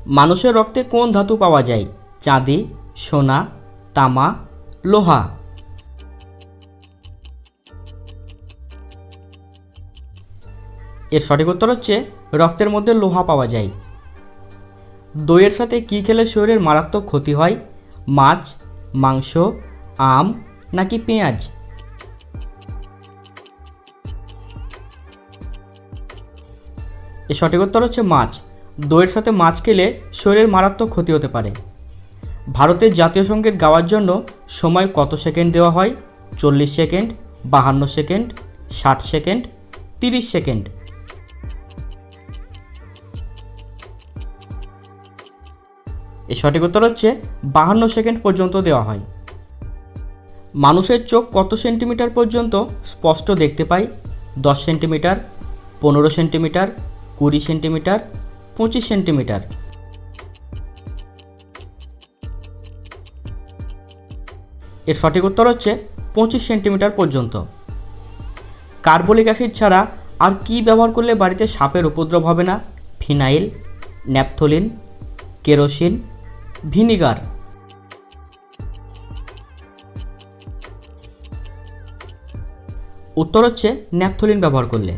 মানুষের রক্তে কোন ধাতু পাওয়া যায়? চাঁদি, সোনা, তামা, লোহা। এর সঠিক উত্তর হচ্ছে রক্তের মধ্যে লোহা পাওয়া যায়। দইয়ের সাথে কি খেলে শরীরের মারাত্মক ক্ষতি হয়? মাছ, মাংস, আম নাকি পেঁয়াজ? এর সঠিক উত্তর হচ্ছে মাছ। দইয়ের সাথে মাছ খেলে শরীরের মারাত্মক ক্ষতি হতে পারে। ভারতের জাতীয় সঙ্গীত গাওয়ার জন্য সময় কত সেকেন্ড দেওয়া হয়? 40 সেকেন্ড, 52 সেকেন্ড, 60 সেকেন্ড, 30 সেকেন্ড। এর সঠিক উত্তর হচ্ছে 52 সেকেন্ড পর্যন্ত দেওয়া হয়। মানুষের চোখ কত সেন্টিমিটার পর্যন্ত স্পষ্ট দেখতে পায়? 10 সেন্টিমিটার, 15 সেন্টিমিটার, 20 সেন্টিমিটার, 25 সেন্টিমিটার। এর সঠিক উত্তর হচ্ছে 25 সেন্টিমিটার পর্যন্ত। কার্বলিক অ্যাসিড ছাড়া আর কি ব্যবহার করলে বাড়িতে সাপের উপদ্রব হবে না? Phenyl, naphthalene, kerosene, vinegar. উত্তর হচ্ছে ন্যাপথলিন ব্যবহার করলে।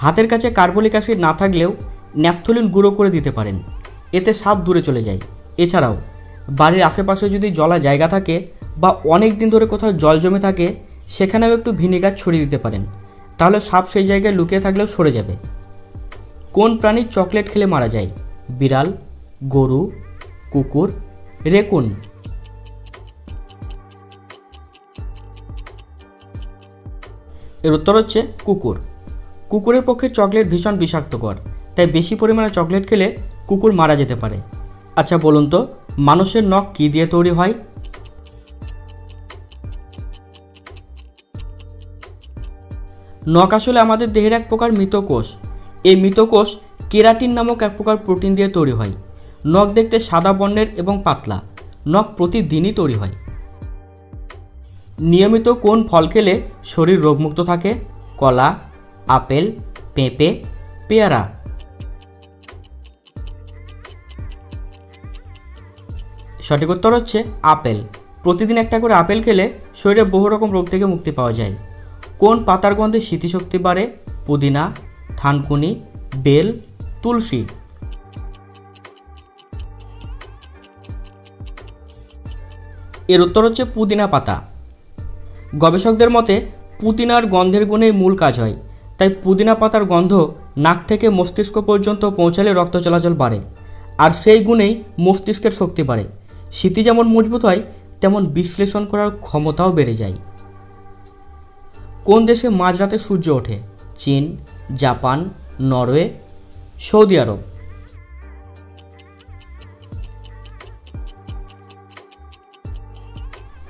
হাতের কাছে কার্বলিক অ্যাসিড না থাকলেও ন্যাপথলিন গুঁড়ো করে দিতে পারেন, এতে সাপ দূরে চলে যায়। এছাড়াও বাড়ির আশেপাশে যদি জলা জায়গা থাকে বা অনেক দিন ধরে কোথাও জল জমে থাকে, সেখানেও একটু ভিনিগার ছড়িয়ে দিতে পারেন, তাহলে সাপ সেই জায়গায় লুকিয়ে থাকলেও সরে যাবে। কোন প্রাণীর চকলেট খেলে মারা যায়? বিড়াল, গরু, কুকুর, রেকুন। এর উত্তর হচ্ছে কুকুর। কুকুরের পক্ষে চকলেট ভীষণ বিষাক্তকর, তাই বেশি পরিমাণে চকলেট খেলে কুকুর মারা যেতে পারে। আচ্ছা বলুন তো, মানুষের নখ কী দিয়ে তৈরি হয়? নখ আসলে আমাদের দেহের এক প্রকার মৃত কোষ। এই মৃত কোষ কেরাটিন নামক এক প্রকার প্রোটিন দিয়ে তৈরি হয়। নখ দেখতে সাদা বর্ণের এবং পাতলা। নখ প্রতিদিনই তৈরি হয়। নিয়মিত কোন ফল খেলে শরীর রোগমুক্ত থাকে? কলা, আপেল, পেঁপে, পেয়ারা। সঠিক উত্তর হচ্ছে আপেল। প্রতিদিন একটা করে আপেল খেলে শরীরে বহু রকম রোগ থেকে মুক্তি পাওয়া যায়। কোন পাতার গন্ধে স্মৃতিশক্তি বাড়ে? পুদিনা, থানকুনি, বেল, তুলসী। এর উত্তর হচ্ছে পুদিনা পাতা। গবেষকদের মতে পুদিনার গন্ধের গুণেই মূল কাজ হয়, তাই পুদিনা পাতার গন্ধ নাক থেকে মস্তিষ্ক পর্যন্ত পৌঁছালে রক্ত চলাচল বাড়ে, আর সেই গুণেই মস্তিষ্কের শক্তি বাড়ে। স্মৃতি যেমন মজবুত হয়, তেমন বিশ্লেষণ করার ক্ষমতাও বেড়ে যায়। কোন দেশে মাঝরাতে সূর্য ওঠে? চীন, জাপান, নরওয়ে, সৌদি আরব।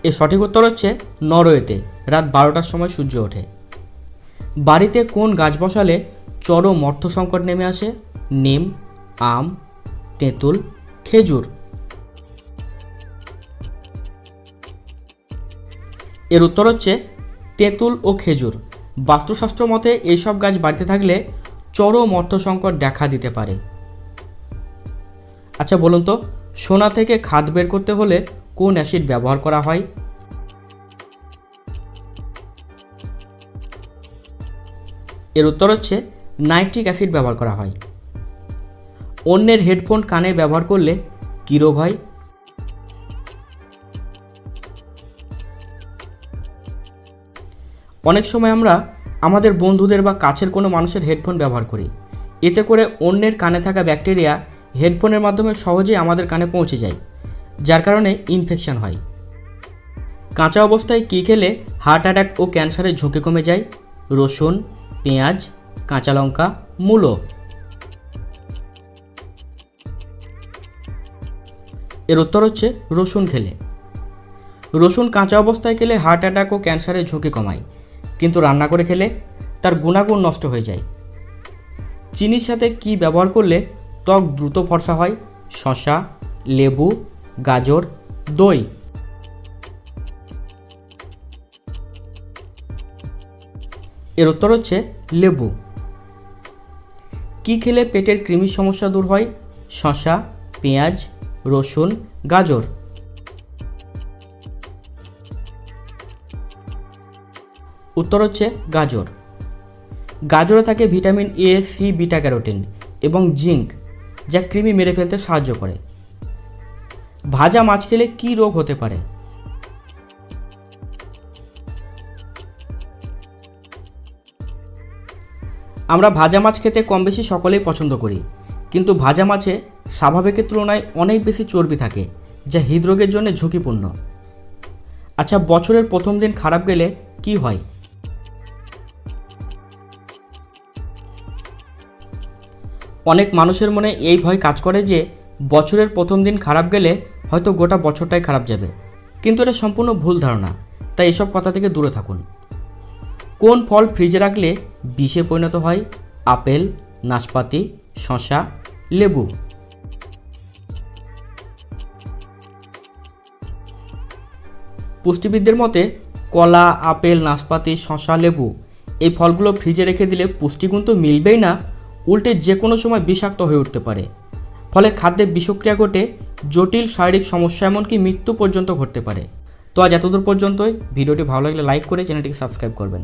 এর সঠিক উত্তর হচ্ছে নরওয়েতে রাত 12টার সময় সূর্য ওঠে। বাড়িতে কোন গাছ বসালে চরম অর্থ সংকট নেমে আসে? নিম, আম, তেঁতুল, খেজুর। এর উত্তর হচ্ছে তেঁতুল ও খেজুর। বাস্তুশাস্ত্র মতে এইসব গাছ বাড়িতে থাকলে চরম অর্থ সংকট দেখা দিতে পারে। আচ্ছা বলুন তো, সোনা থেকে খাদ বের করতে হলে কোন অ্যাসিড ব্যবহার করা হয়? এর উত্তর হচ্ছে নাইট্রিক অ্যাসিড ব্যবহার করা হয়। অন্যের হেডফোন কানে ব্যবহার করলে কী রোগ হয়? অনেক সময় আমরা আমাদের বন্ধুদের বা কাছের কোনো মানুষের হেডফোন ব্যবহার করি। এতে করে অন্যের কানে থাকা ব্যাকটেরিয়া হেডফোনের মাধ্যমে সহজেই আমাদের কানে পৌঁছে যায়, যার কারণে ইনফেকশন হয়। কাঁচা অবস্থায় কী খেলে হার্ট অ্যাটাক ও ক্যান্সারের ঝুঁকি কমে যায়? রসুন, পেঁয়াজ, কাঁচা লঙ্কা, মূলো। এর উত্তর হচ্ছে রসুন খেলে। রসুন কাঁচা অবস্থায় খেলে হার্ট অ্যাটাক ও ক্যান্সারের ঝুঁকি কমায়, কিন্তু রান্না করে খেলে তার গুণাগুণ নষ্ট হয়ে যায়। চিনির সাথে কি ব্যবহার করলে ত্বক দ্রুত ফর্সা হয়? শসা, লেবু, গাজর, দই। এর উত্তর হচ্ছে লেবু। কি খেলে পেটের কৃমির সমস্যা দূর হয়? শসা, পেঁয়াজ, রসুন, গাজর। উত্তর হচ্ছে গাজর। গাজরে থাকে vitamin A, C, beta carotene এবং জিঙ্ক, যা কৃমি মেরে ফেলতে সাহায্য করে। ভাজা মাছ খেলে কী রোগ হতে পারে? আমরা ভাজা মাছ খেতে কম বেশি সকলেই পছন্দ করি, কিন্তু ভাজা মাছে স্বাভাবিকের তুলনায় অনেক বেশি চর্বি থাকে, যা হৃদরোগের জন্য ঝুঁকিপূর্ণ। আচ্ছা, বছরের প্রথম দিন খারাপ গেলে কি হয়? অনেক মানুষের মনে এই ভয় কাজ করে যে বছরের প্রথম দিন খারাপ গেলে হয়তো গোটা বছরটাই খারাপ যাবে, কিন্তু এটা সম্পূর্ণ ভুল ধারণা। তাই এসব কথা থেকে দূরে থাকুন। কোন ফল ফ্রিজে রাখলে বিষে পরিণত হয়? আপেল, নাশপাতি, শসা, লেবু। পুষ্টিবিদদের মতে কলা, আপেল, নাশপাতি, শসা, লেবু এই ফলগুলো ফ্রিজে রেখে দিলে পুষ্টিগুণ তো মিলবেই না, উল্টে যে কোনো সময় বিষাক্ত হয়ে উঠতে পারে। ফলে খাদ্যে বিষক্রিয়া ঘটে জটিল শারীরিক সমস্যা, এমনকি মৃত্যু পর্যন্ত ঘটতে পারে। তো আজ এতদূর পর্যন্তই। ভিডিওটি ভালো লাগলে লাইক করে চ্যানেলটিকে সাবস্ক্রাইব করবেন।